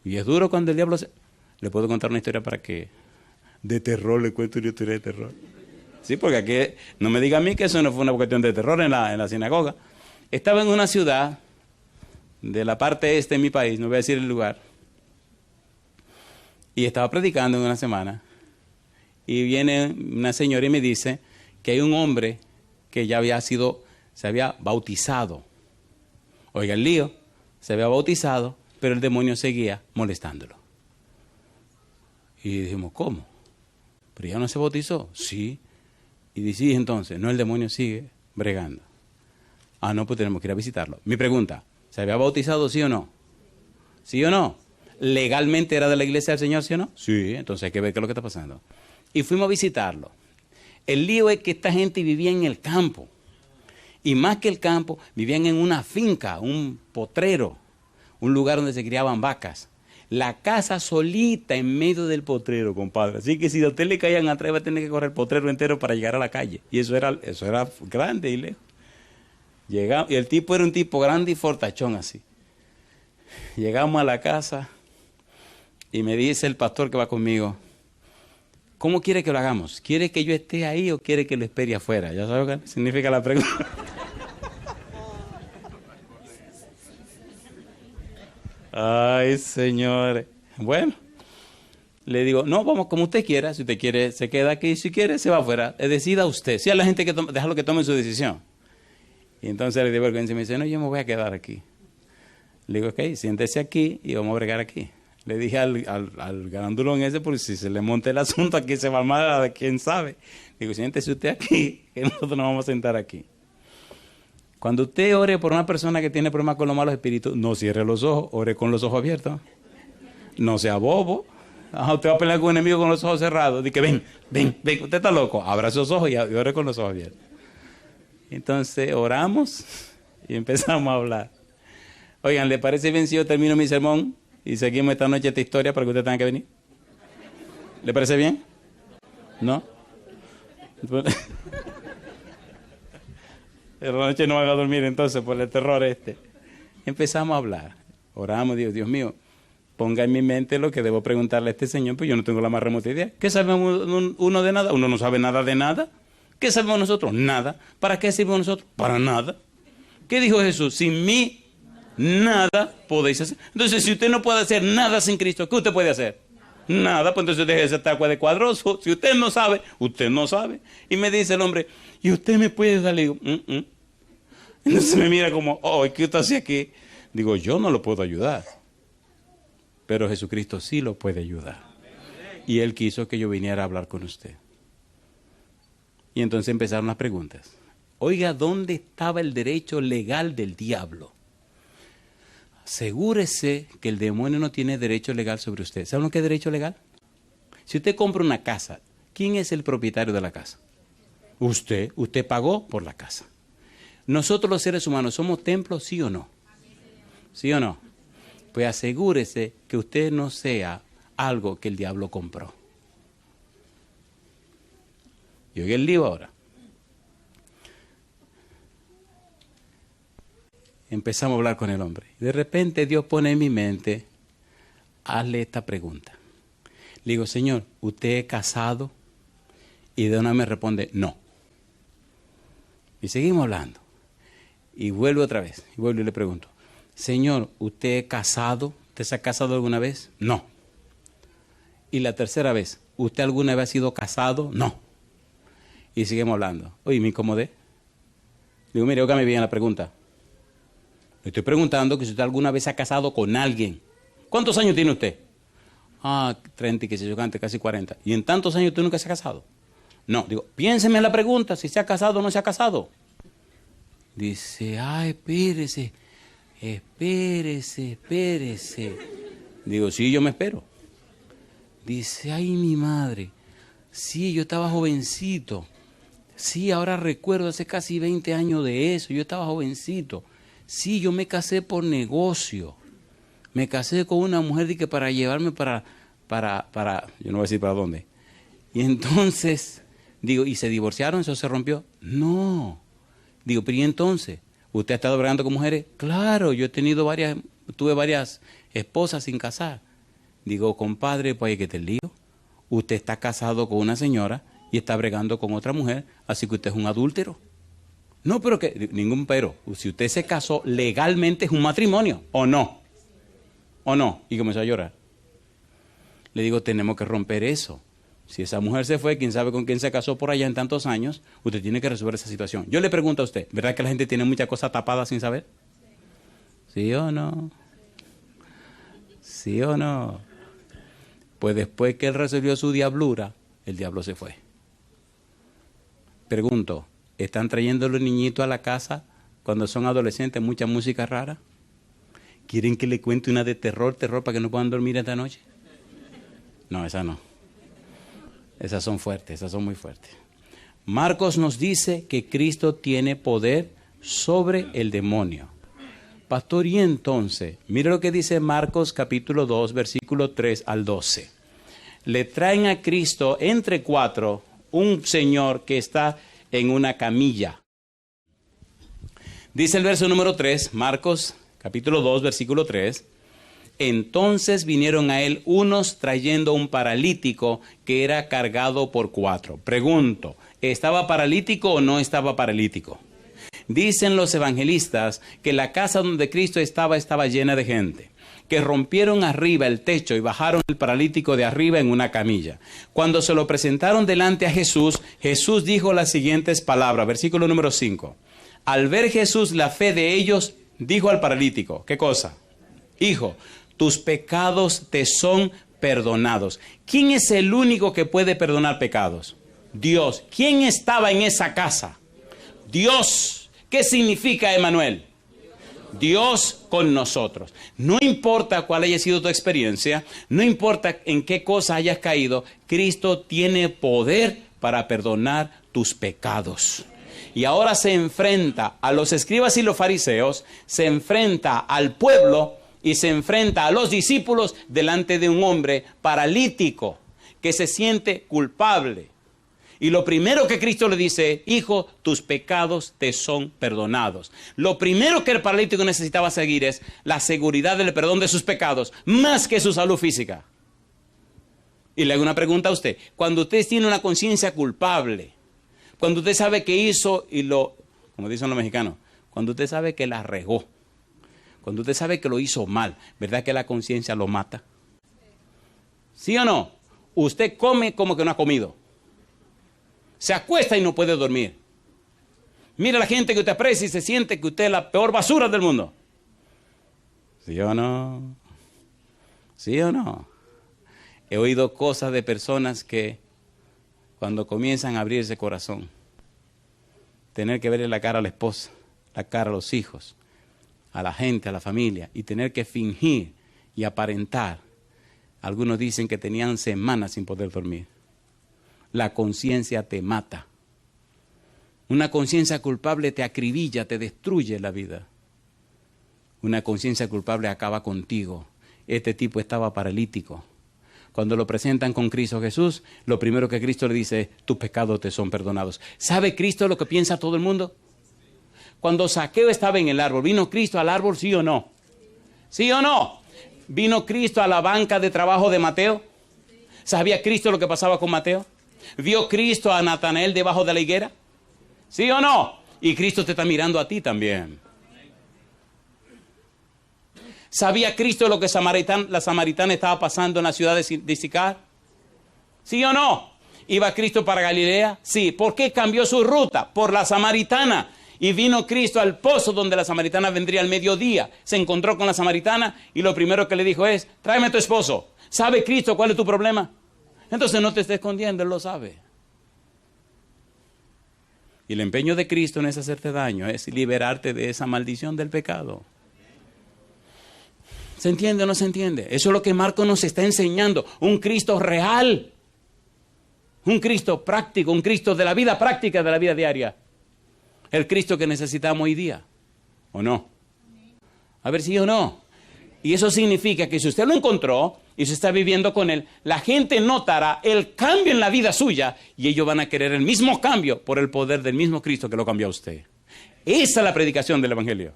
Y es duro cuando el diablo se... Le puedo contar una historia para que... De terror, le cuento una historia de terror. Sí, porque aquí... No me diga a mí que eso no fue una cuestión de terror en la sinagoga. Estaba en una ciudad de la parte este de mi país, no voy a decir el lugar. Y estaba predicando en una semana. Y viene una señora y me dice que hay un hombre que ya se había bautizado. Oiga el lío, se había bautizado, pero el demonio seguía molestándolo. Y dijimos, ¿cómo? ¿Pero ya no se bautizó? Sí. Y dice, sí, entonces, no, el demonio sigue bregando. Ah, no, pues tenemos que ir a visitarlo. Mi pregunta, ¿se había bautizado sí o no? ¿Sí o no? ¿Legalmente era de la iglesia del Señor, sí o no? Sí, entonces hay que ver qué es lo que está pasando. Y fuimos a visitarlo. El lío es que esta gente vivía en el campo. Y más que el campo, vivían en una finca, un potrero, un lugar donde se criaban vacas. La casa solita en medio del potrero, compadre. Así que si a usted le caían atrás, va a tener que correr el potrero entero para llegar a la calle. Y eso era grande y lejos. Llegamos, y el tipo era un tipo grande y fortachón así. Llegamos a la casa y me dice el pastor que va conmigo, ¿cómo quiere que lo hagamos? ¿Quiere que yo esté ahí o quiere que lo espere afuera? ¿Ya sabe lo que significa la pregunta? Ay, señores. Bueno, Le digo, no, vamos como usted quiera. Si usted quiere, se queda aquí. Si quiere, se va afuera. Decida usted. Si a la gente que déjalo que tome su decisión. Y entonces le digo al vergüenza y me dice, no, yo me voy a quedar aquí. Le digo, ok, siéntese aquí y vamos a bregar aquí. Le dije al grandulón ese, porque si se le monta el asunto, aquí se va a armar de quién sabe. Digo, siéntese usted aquí, que nosotros nos vamos a sentar aquí. Cuando usted ore por una persona que tiene problemas con los malos espíritus, no cierre los ojos, ore con los ojos abiertos. No sea bobo. Usted va a pelear con un enemigo con los ojos cerrados. Dice, ven, usted está loco. Abra sus ojos y ore con los ojos abiertos. Entonces oramos y empezamos a hablar. Oigan, ¿le parece bien si yo termino mi sermón y seguimos esta noche esta historia para que usted tenga que venir? ¿Le parece bien? ¿No? La noche no van a dormir entonces por el terror este. Empezamos a hablar. Oramos, Dios mío, ponga en mi mente lo que debo preguntarle a este señor, pues yo no tengo la más remota idea. ¿Qué sabemos uno de nada? Uno no sabe nada de nada. ¿Qué sabemos nosotros? Nada. ¿Para qué servimos nosotros? Para nada. ¿Qué dijo Jesús? Sin mí nada podéis hacer. Entonces, si usted no puede hacer nada sin Cristo, ¿qué usted puede hacer? Nada. Pues entonces deje de ser tacua de cuadroso. Si usted no sabe, usted no sabe. Y me dice el hombre, ¿y usted me puede dar? Le digo, Entonces me mira como, ¿qué usted hace aquí? Digo, yo no lo puedo ayudar. Pero Jesucristo sí lo puede ayudar. Y Él quiso que yo viniera a hablar con usted. Y entonces empezaron las preguntas. Oiga, ¿dónde estaba el derecho legal del diablo? Asegúrese que el demonio no tiene derecho legal sobre usted. ¿Saben lo que es derecho legal? Si usted compra una casa, ¿quién es el propietario de la casa? Usted. Usted pagó por la casa. Nosotros los seres humanos somos templos, ¿sí o no? ¿Sí o no? Pues asegúrese que usted no sea algo que el diablo compró. Y oiga el lío ahora. Empezamos a hablar con el hombre. De repente Dios pone en mi mente, hazle esta pregunta. Le digo, Señor, ¿usted es casado? Y de una me responde, no. Y seguimos hablando. Y vuelvo otra vez. Y vuelvo y le pregunto, Señor, ¿usted es casado? ¿Usted se ha casado alguna vez? No. Y la tercera vez, ¿usted alguna vez ha sido casado? No. Y seguimos hablando. Oye, me incomodé. Digo, mire, óigame bien la pregunta. Le estoy preguntando que si usted alguna vez se ha casado con alguien. ¿Cuántos años tiene usted? 30 y que se yo cante, casi 40. ¿Y en tantos años usted nunca se ha casado? No. Digo, piénseme en la pregunta, si se ha casado o no se ha casado. Dice, espérese. Digo, sí, yo me espero. Dice, mi madre. Sí, yo estaba jovencito. Sí, ahora recuerdo, hace casi 20 años de eso. Yo estaba jovencito. Sí, yo me casé por negocio. Me casé con una mujer que para llevarme para, yo no voy a decir para dónde. Y entonces, digo, ¿y se divorciaron? ¿Eso se rompió? No. Digo, pero ¿y entonces? ¿Usted ha estado bregando con mujeres? Claro, yo tuve varias esposas sin casar. Digo, compadre, pues hay que te lío. Usted está casado con una señora y está bregando con otra mujer, así que usted es un adúltero. No, pero que, ningún pero. Si usted se casó legalmente es un matrimonio, ¿o no? ¿O no? Y comenzó a llorar. Le digo, tenemos que romper eso. Si esa mujer se fue, quién sabe con quién se casó por allá en tantos años, usted tiene que resolver esa situación. Yo le pregunto a usted, ¿verdad que la gente tiene muchas cosas tapadas sin saber? ¿Sí o no? ¿Sí o no? Pues después que él resolvió su diablura, el diablo se fue. Pregunto, ¿están trayendo los niñitos a la casa cuando son adolescentes mucha música rara? ¿Quieren que le cuente una de terror para que no puedan dormir esta noche? No, esa no. Esas son fuertes, esas son muy fuertes. Marcos nos dice que Cristo tiene poder sobre el demonio. Pastor, y entonces, mire lo que dice Marcos capítulo 2, versículo 3 al 12. Le traen a Cristo entre 4 un señor que está en una camilla. Dice el verso número 3, Marcos capítulo 2, versículo 3. Entonces vinieron a él unos trayendo un paralítico que era cargado por 4. Pregunto, ¿estaba paralítico o no estaba paralítico? Dicen los evangelistas que la casa donde Cristo estaba llena de gente. que rompieron arriba el techo y bajaron el paralítico de arriba en una camilla. Cuando se lo presentaron delante a Jesús, Jesús dijo las siguientes palabras, versículo número 5. Al ver Jesús la fe de ellos, dijo al paralítico, ¿qué cosa? Hijo, tus pecados te son perdonados. ¿Quién es el único que puede perdonar pecados? Dios. ¿Quién estaba en esa casa? Dios. ¿Qué significa Emmanuel? Dios con nosotros. No importa cuál haya sido tu experiencia, no importa en qué cosa hayas caído, Cristo tiene poder para perdonar tus pecados. Y ahora se enfrenta a los escribas y los fariseos, se enfrenta al pueblo y se enfrenta a los discípulos delante de un hombre paralítico que se siente culpable. Y lo primero que Cristo le dice, hijo, tus pecados te son perdonados. Lo primero que el paralítico necesitaba seguir es la seguridad del perdón de sus pecados, más que su salud física. Y le hago una pregunta a usted. Cuando usted tiene una conciencia culpable, cuando usted sabe que hizo y lo, como dicen los mexicanos, cuando usted sabe que la regó, cuando usted sabe que lo hizo mal, ¿verdad que la conciencia lo mata? ¿Sí o no? Usted come como que no ha comido. Se acuesta y no puede dormir. Mira a la gente que usted aprecia y se siente que usted es la peor basura del mundo. ¿Sí o no? ¿Sí o no? He oído cosas de personas que cuando comienzan a abrirse corazón, tener que verle la cara a la esposa, la cara a los hijos, a la gente, a la familia, y tener que fingir y aparentar. Algunos dicen que tenían semanas sin poder dormir. La conciencia te mata. Una conciencia culpable te acribilla, te destruye la vida. Una conciencia culpable acaba contigo. Este tipo estaba paralítico. Cuando lo presentan con Cristo Jesús, lo primero que Cristo le dice es, tus pecados te son perdonados. ¿Sabe Cristo lo que piensa todo el mundo? Cuando Zaqueo estaba en el árbol, ¿vino Cristo al árbol, sí o no? ¿Sí o no? ¿Vino Cristo a la banca de trabajo de Mateo? ¿Sabía Cristo lo que pasaba con Mateo? ¿Vio Cristo a Natanael debajo de la higuera? ¿Sí o no? Y Cristo te está mirando a ti también. ¿Sabía Cristo lo que la samaritana estaba pasando en la ciudad de Sicar? ¿Sí o no? ¿Iba Cristo para Galilea? Sí. ¿Por qué cambió su ruta? Por la samaritana. Y vino Cristo al pozo donde la samaritana vendría al mediodía. Se encontró con la samaritana y lo primero que le dijo es, tráeme a tu esposo. ¿Sabe Cristo cuál es tu problema? Entonces no te estés escondiendo, Él lo sabe. Y el empeño de Cristo no es hacerte daño, es liberarte de esa maldición del pecado. ¿Se entiende o no se entiende? Eso es lo que Marcos nos está enseñando. Un Cristo real. Un Cristo práctico, un Cristo de la vida práctica, de la vida diaria. El Cristo que necesitamos hoy día. ¿O no? A ver si o no. Y eso significa que si usted lo encontró y se está viviendo con Él, la gente notará el cambio en la vida suya y ellos van a querer el mismo cambio por el poder del mismo Cristo que lo cambió a usted. Esa es la predicación del Evangelio.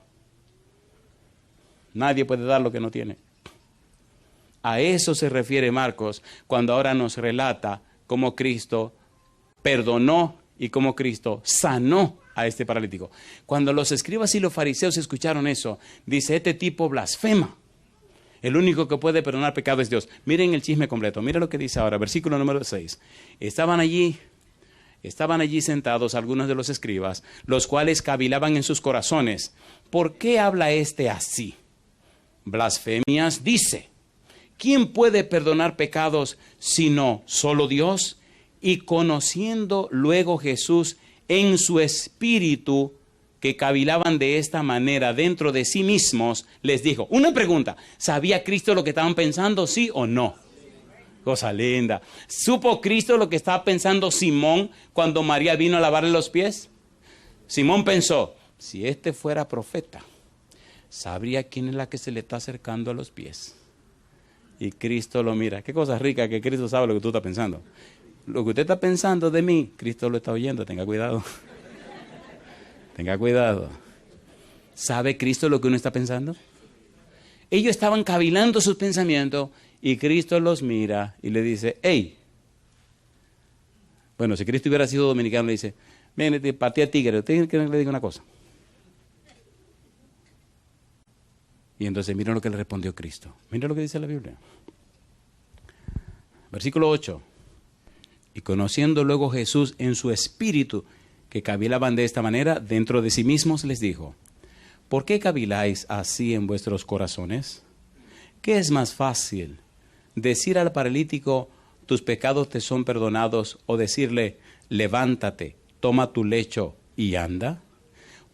Nadie puede dar lo que no tiene. A eso se refiere Marcos cuando ahora nos relata cómo Cristo perdonó y cómo Cristo sanó a este paralítico. Cuando los escribas y los fariseos escucharon eso, dice, este tipo blasfema. El único que puede perdonar pecado es Dios. Miren el chisme completo. Miren lo que dice ahora, versículo número 6. Estaban allí sentados algunos de los escribas, los cuales cavilaban en sus corazones. ¿Por qué habla este así? Blasfemias dice. ¿Quién puede perdonar pecados sino solo Dios? Y conociendo luego Jesús en su espíritu que cavilaban de esta manera dentro de sí mismos, les dijo, una pregunta, ¿sabía Cristo lo que estaban pensando, sí o no? Cosa linda. ¿Supo Cristo lo que estaba pensando Simón cuando María vino a lavarle los pies? Simón pensó, si este fuera profeta, sabría quién es la que se le está acercando a los pies. Y Cristo lo mira. Qué cosa rica que Cristo sabe lo que tú estás pensando. Lo que usted está pensando de mí, Cristo lo está oyendo, tenga cuidado. Tenga cuidado. ¿Sabe Cristo lo que uno está pensando? Ellos estaban cavilando sus pensamientos y Cristo los mira y le dice, hey. Bueno, si Cristo hubiera sido dominicano, le dice, ven, partí a tigre, usted quiere que le diga una cosa. Y entonces miren lo que le respondió Cristo. Miren lo que dice la Biblia. Versículo 8. Y conociendo luego Jesús en su espíritu que cavilaban de esta manera, dentro de sí mismos les dijo: ¿por qué caviláis así en vuestros corazones? ¿Qué es más fácil, decir al paralítico, tus pecados te son perdonados, o decirle, levántate, toma tu lecho y anda?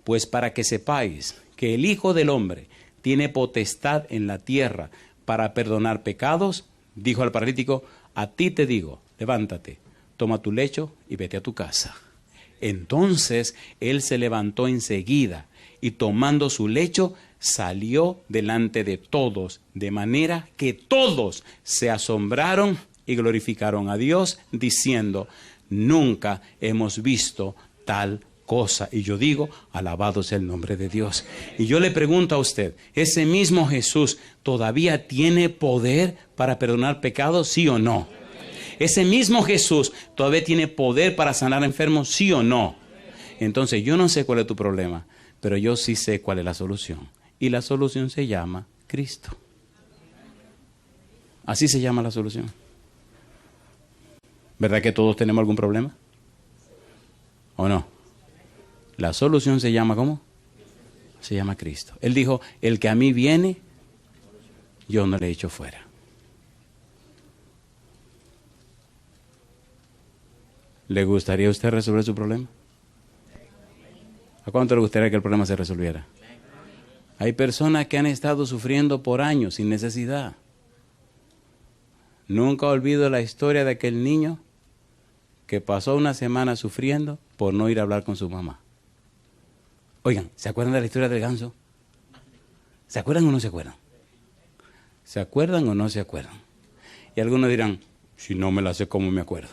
Pues para que sepáis que el Hijo del Hombre tiene potestad en la tierra para perdonar pecados, dijo al paralítico, a ti te digo, levántate, toma tu lecho y vete a tu casa. Entonces él se levantó enseguida y tomando su lecho salió delante de todos, de manera que todos se asombraron y glorificaron a Dios, diciendo, nunca hemos visto tal cosa. Y yo digo, alabado sea el nombre de Dios. Y yo le pregunto a usted, ¿ese mismo Jesús todavía tiene poder para perdonar pecados, sí o no? ¿Ese mismo Jesús todavía tiene poder para sanar enfermos, sí o no? Entonces yo no sé cuál es tu problema, pero yo sí sé cuál es la solución. Y la solución se llama Cristo. Así se llama la solución. ¿Verdad que todos tenemos algún problema? ¿O no? La solución se llama, ¿cómo? Se llama Cristo. Él dijo, el que a mí viene, yo no le echo fuera. ¿Le gustaría a usted resolver su problema? ¿A cuánto le gustaría que el problema se resolviera? Hay personas que han estado sufriendo por años sin necesidad. Nunca olvido la historia de aquel niño que pasó una semana sufriendo por no ir a hablar con su mamá. Oigan, ¿se acuerdan de la historia del ganso? ¿Se acuerdan o no se acuerdan? ¿Se acuerdan o no se acuerdan? Y algunos dirán, si no me la sé, ¿cómo me acuerdo?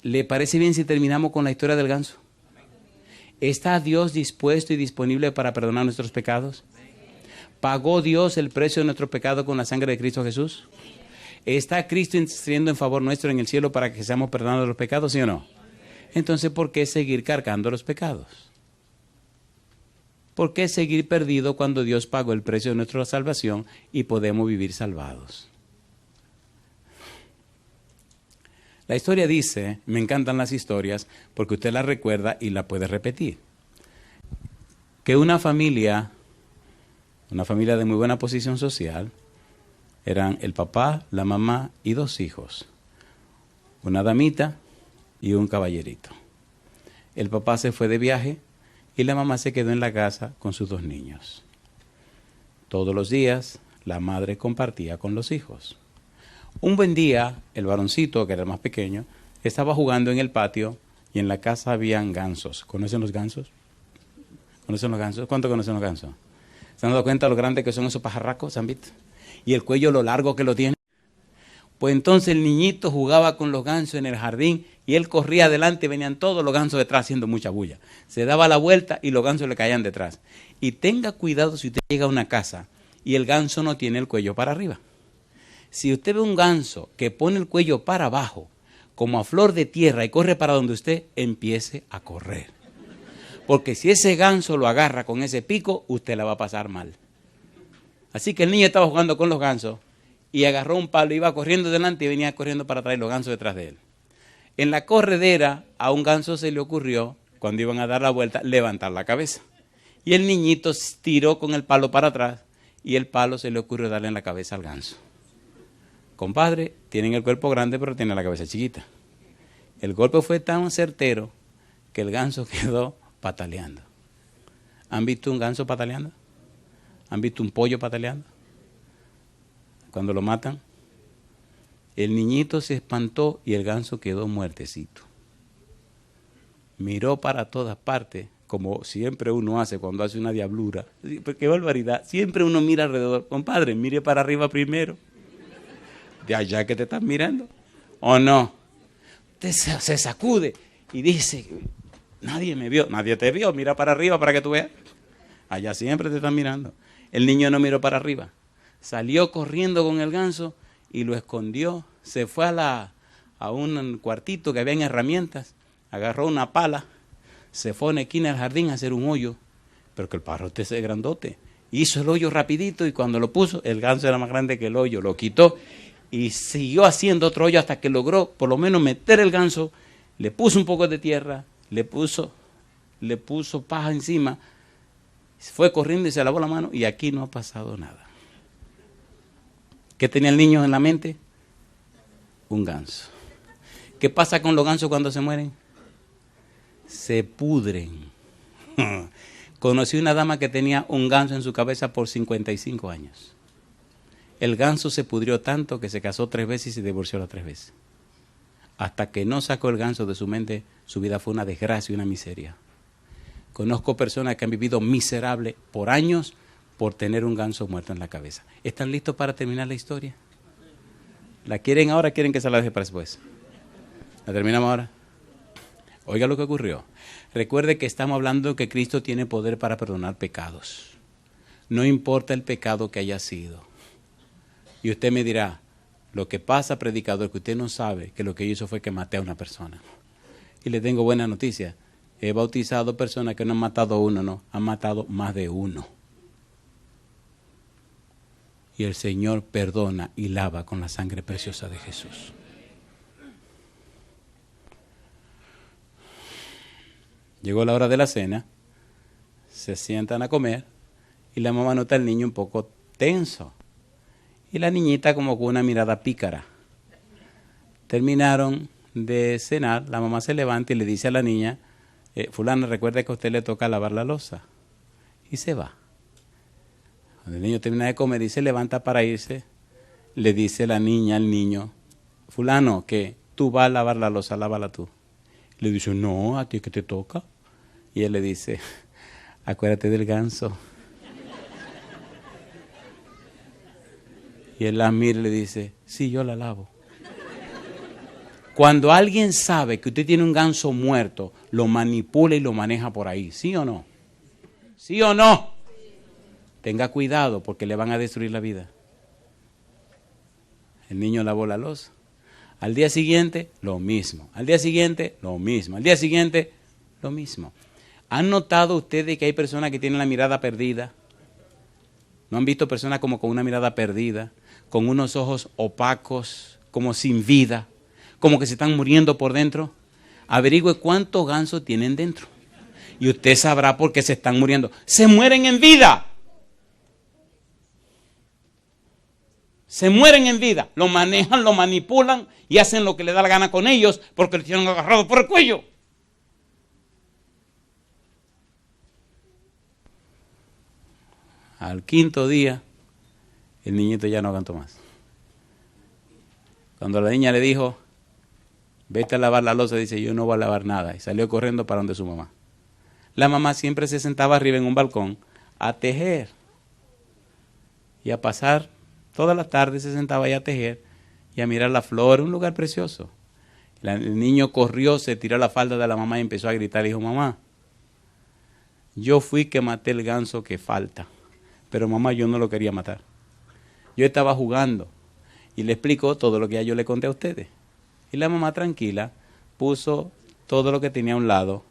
¿Le parece bien si terminamos con la historia del ganso? ¿Está Dios dispuesto y disponible para perdonar nuestros pecados? ¿Pagó Dios el precio de nuestro pecado con la sangre de Cristo Jesús? ¿Está Cristo intercediendo en favor nuestro en el cielo para que seamos perdonados de los pecados, sí o no? Entonces, ¿por qué seguir cargando los pecados? ¿Por qué seguir perdido cuando Dios pagó el precio de nuestra salvación y podemos vivir salvados? La historia dice, me encantan las historias porque usted las recuerda y la puede repetir, que una familia de muy buena posición social, eran el papá, la mamá y 2 hijos, una damita y un caballerito. El papá se fue de viaje y la mamá se quedó en la casa con sus 2 niños. Todos los días la madre compartía con los hijos. Un buen día, el varoncito, que era el más pequeño, estaba jugando en el patio y en la casa habían gansos. ¿Conocen los gansos? ¿Conocen los gansos? ¿Cuánto conocen los gansos? ¿Se han dado cuenta de lo grandes que son esos pajarracos? ¿Se han visto? Y el cuello lo largo que lo tiene. Pues entonces el niñito jugaba con los gansos en el jardín y él corría adelante y venían todos los gansos detrás haciendo mucha bulla. Se daba la vuelta y los gansos le caían detrás. Y tenga cuidado si usted llega a una casa y el ganso no tiene el cuello para arriba. Si usted ve un ganso que pone el cuello para abajo, como a flor de tierra, y corre para donde usted, empiece a correr. Porque si ese ganso lo agarra con ese pico, usted la va a pasar mal. Así que el niño estaba jugando con los gansos y agarró un palo, iba corriendo delante y venía corriendo para atrás y los gansos detrás de él. En la corredera, a un ganso se le ocurrió, cuando iban a dar la vuelta, levantar la cabeza. Y el niñito tiró con el palo para atrás y el palo se le ocurrió darle en la cabeza al ganso. Compadre, tienen el cuerpo grande pero tienen la cabeza chiquita. El golpe fue tan certero que el ganso quedó pataleando. ¿Han visto un ganso pataleando? ¿Han visto un pollo pataleando? Cuando lo matan, el niñito se espantó y el ganso quedó muertecito. Miró para todas partes, como siempre uno hace cuando hace una diablura. ¡Qué barbaridad! Siempre uno mira alrededor. Compadre, mire para arriba primero. De allá que te están mirando, ¿o no? Usted se sacude y dice, nadie me vio, nadie te vio, mira para arriba para que tú veas. Allá siempre te están mirando. El niño no miró para arriba, salió corriendo con el ganso y lo escondió, se fue a un cuartito que había en herramientas, agarró una pala, se fue a una esquina del jardín a hacer un hoyo, pero que el pájaro es grandote, Hizo el hoyo rapidito y cuando lo puso, el ganso era más grande que el hoyo, lo quitó y siguió haciendo otro hoyo hasta que logró por lo menos meter el ganso, le puso un poco de tierra, le puso paja encima, fue corriendo y se lavó la mano y aquí no ha pasado nada. ¿Qué tenía el niño en la mente? Un ganso. ¿Qué pasa con los gansos cuando se mueren? Se pudren. Conocí una dama que tenía un ganso en su cabeza por 55 años. El ganso se pudrió tanto que se casó 3 veces y se divorció las 3 veces. Hasta que no sacó el ganso de su mente, su vida fue una desgracia y una miseria. Conozco personas que han vivido miserable por años por tener un ganso muerto en la cabeza. ¿Están listos para terminar la historia? ¿La quieren ahora o quieren que se la deje para después? ¿La terminamos ahora? Oiga lo que ocurrió. Recuerde que estamos hablando que Cristo tiene poder para perdonar pecados. No importa el pecado que haya sido. Y usted me dirá, lo que pasa, predicador, que usted no sabe que lo que hizo fue que maté a una persona. Y le tengo buena noticia. He bautizado personas que no han matado a uno, no, han matado más de uno. Y el Señor perdona y lava con la sangre preciosa de Jesús. Llegó la hora de la cena, se sientan a comer y la mamá nota al niño un poco tenso. Y la niñita como con una mirada pícara. Terminaron de cenar, la mamá se levanta y le dice a la niña, fulana, recuerde que a usted le toca lavar la loza. Y se va. Cuando el niño termina de comer y se levanta para irse, le dice la niña al niño, fulano, que tú vas a lavar la loza, lávala tú. Le dice, no, a ti que te toca. Y él le dice, acuérdate del ganso. Y él la mira y le dice, sí, yo la lavo. Cuando alguien sabe que usted tiene un ganso muerto, lo manipula y lo maneja por ahí, ¿sí o no? ¿Sí o no? Tenga cuidado porque le van a destruir la vida. El niño lavó la loza. Al día siguiente, lo mismo. Al día siguiente, lo mismo. Al día siguiente, lo mismo. ¿Han notado ustedes que hay personas que tienen la mirada perdida? ¿No han visto personas como con una mirada perdida? Con unos ojos opacos, como sin vida, como que se están muriendo por dentro. Averigüe cuántos gansos tienen dentro. Y usted sabrá por qué se están muriendo. ¡Se mueren en vida! Se mueren en vida. Lo manejan, lo manipulan y hacen lo que le da la gana con ellos porque lo tienen agarrado por el cuello. Al 5.º día, el niñito ya no aguantó más. Cuando la niña le dijo, vete a lavar la loza, dice, yo no voy a lavar nada. Y salió corriendo para donde su mamá. La mamá siempre se sentaba arriba en un balcón a tejer. Y a pasar toda la tarde se sentaba ahí a tejer y a mirar la flor, un lugar precioso. El niño corrió, se tiró la falda de la mamá y empezó a gritar. Dijo, mamá, yo fui que maté el ganso que falta. Pero mamá, yo no lo quería matar. Yo estaba jugando y le explicó todo lo que ya yo le conté a ustedes. Y la mamá tranquila puso todo lo que tenía a un lado,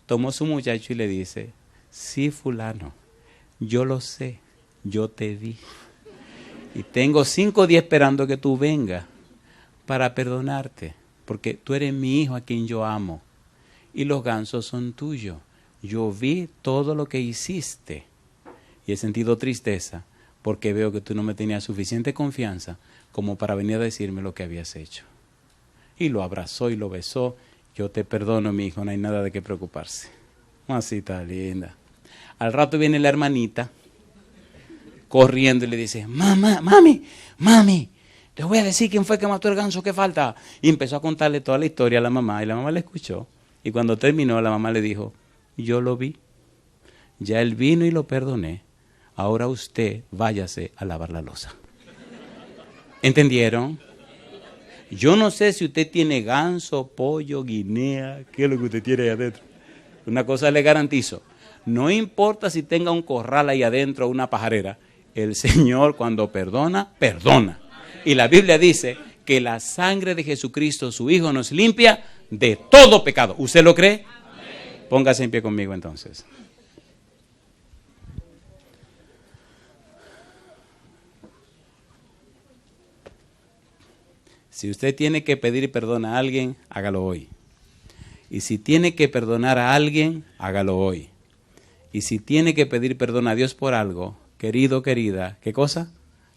tomó su muchacho y le dice, sí, fulano, yo lo sé, yo te vi. Y tengo 5 días esperando que tú vengas para perdonarte, porque tú eres mi hijo a quien yo amo y los gansos son tuyos. Yo vi todo lo que hiciste. Y he sentido tristeza porque veo que tú no me tenías suficiente confianza como para venir a decirme lo que habías hecho. Y lo abrazó y lo besó. Yo te perdono, mi hijo, no hay nada de qué preocuparse. Masita linda. Al rato viene la hermanita corriendo y le dice, mami, te voy a decir quién fue que mató el ganso que falta. Y empezó a contarle toda la historia a la mamá y la mamá le escuchó. Y cuando terminó, la mamá le dijo, yo lo vi. Ya él vino y lo perdoné. Ahora usted váyase a lavar la loza. ¿Entendieron? Yo no sé si usted tiene ganso, pollo, guinea, qué es lo que usted tiene ahí adentro. Una cosa le garantizo, no importa si tenga un corral ahí adentro o una pajarera, el Señor cuando perdona, perdona. Y la Biblia dice que la sangre de Jesucristo, su Hijo, nos limpia de todo pecado. ¿Usted lo cree? Póngase en pie conmigo entonces. Si usted tiene que pedir perdón a alguien, hágalo hoy. Y si tiene que perdonar a alguien, hágalo hoy. Y si tiene que pedir perdón a Dios por algo, querido, querida, ¿qué cosa?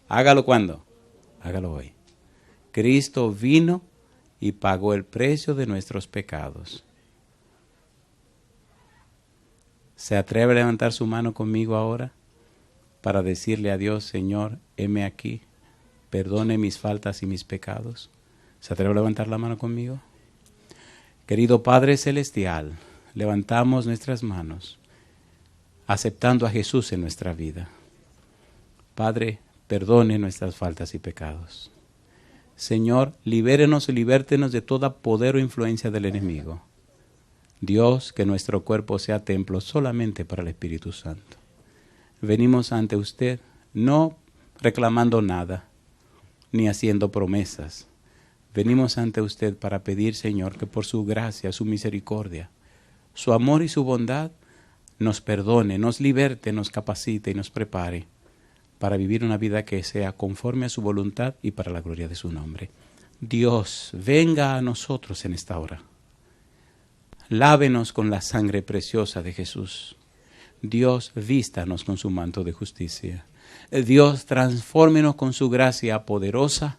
Hágalo ¿cuándo? Hágalo hoy. Cristo vino y pagó el precio de nuestros pecados. ¿Se atreve a levantar su mano conmigo ahora para decirle a Dios, Señor, heme aquí, perdone mis faltas y mis pecados? ¿Se atreve a levantar la mano conmigo? Querido Padre Celestial, levantamos nuestras manos aceptando a Jesús en nuestra vida. Padre, perdone nuestras faltas y pecados. Señor, libérenos y libértenos de toda poder o influencia del enemigo. Dios, que nuestro cuerpo sea templo solamente para el Espíritu Santo. Venimos ante usted no reclamando nada, ni haciendo promesas. Venimos ante usted para pedir, Señor, que por su gracia, su misericordia, su amor y su bondad, nos perdone, nos liberte, nos capacite y nos prepare para vivir una vida que sea conforme a su voluntad y para la gloria de su nombre. Dios, venga a nosotros en esta hora. Lávenos con la sangre preciosa de Jesús. Dios, vístanos con su manto de justicia. Dios, transfórmenos con su gracia poderosa.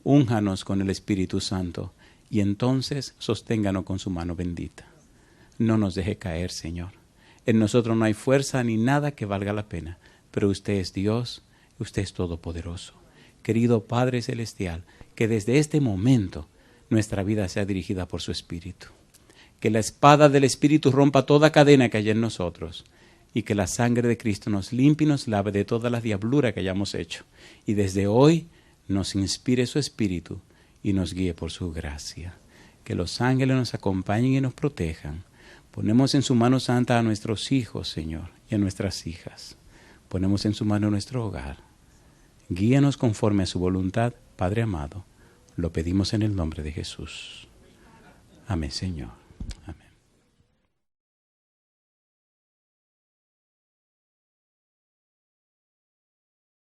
Únjanos con el Espíritu Santo y entonces sosténganos con su mano bendita. No nos deje caer, Señor. En nosotros no hay fuerza ni nada que valga la pena, pero usted es Dios, usted es todopoderoso. Querido Padre Celestial, que desde este momento nuestra vida sea dirigida por su Espíritu. Que la espada del Espíritu rompa toda cadena que haya en nosotros y que la sangre de Cristo nos limpie y nos lave de toda la diablura que hayamos hecho. Y desde hoy nos inspire su Espíritu y nos guíe por su gracia. Que los ángeles nos acompañen y nos protejan. Ponemos en su mano santa a nuestros hijos, Señor, y a nuestras hijas. Ponemos en su mano nuestro hogar. Guíanos conforme a su voluntad, Padre amado. Lo pedimos en el nombre de Jesús. Amén, Señor.